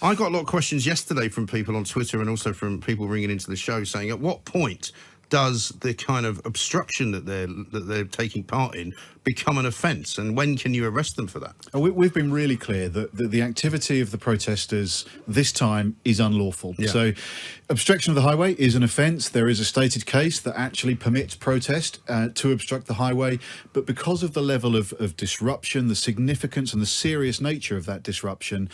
I got a lot of questions yesterday from people on Twitter and also from people ringing into the show saying, at what point does the kind of obstruction that they're taking part in become an offence, and when can you arrest them for that? We've been really clear that the activity of the protesters this time is unlawful. Yeah. So obstruction of the highway is an offence. There is a stated case that actually permits protest to obstruct the highway, but because of the level of disruption, the significance and the serious nature of that disruption,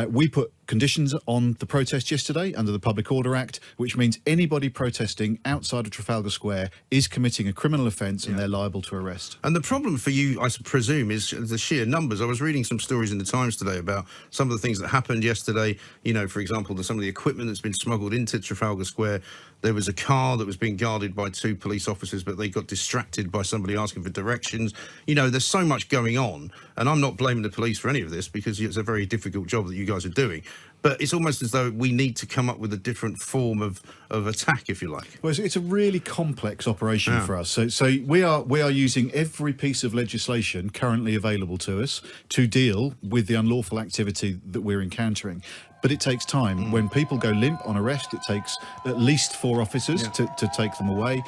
we put conditions on the protest yesterday under the Public Order Act, which means anybody protesting outside of Trafalgar Square is committing a criminal offence and they're liable to arrest. And the problem for you, I presume, is the sheer numbers. I was reading some stories in the Times today about some of the things that happened yesterday. You know, for example, some of the equipment that's been smuggled into Trafalgar Square. There was a car that was being guarded by 2 police officers, but they got distracted by somebody asking for directions. You know, there's so much going on, and I'm not blaming the police for any of this because it's a very difficult job that you guys are doing. But it's almost as though we need to come up with a different form of attack, if you like. Well, it's a really complex operation for us. So we are using every piece of legislation currently available to us to deal with the unlawful activity that we're encountering. But it takes time. When people go limp on arrest, it takes at least 4 officers to take them away.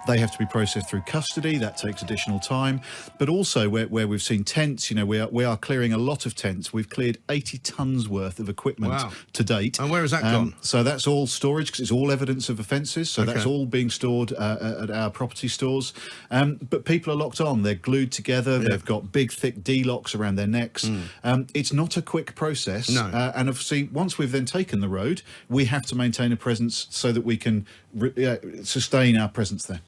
They have to be processed through custody. That takes additional time. But also where we've seen tents, you know, we are clearing a lot of tents. We've cleared 80 tonnes worth of equipment to date. And where has that gone? So that's all storage, because it's all evidence of offences. So that's all being stored at our property stores. But people are locked on. They're glued together. They've got big, thick D-locks around their necks. It's not a quick process. No. And obviously, once we've then taken the road, we have to maintain a presence so that we can sustain our presence there.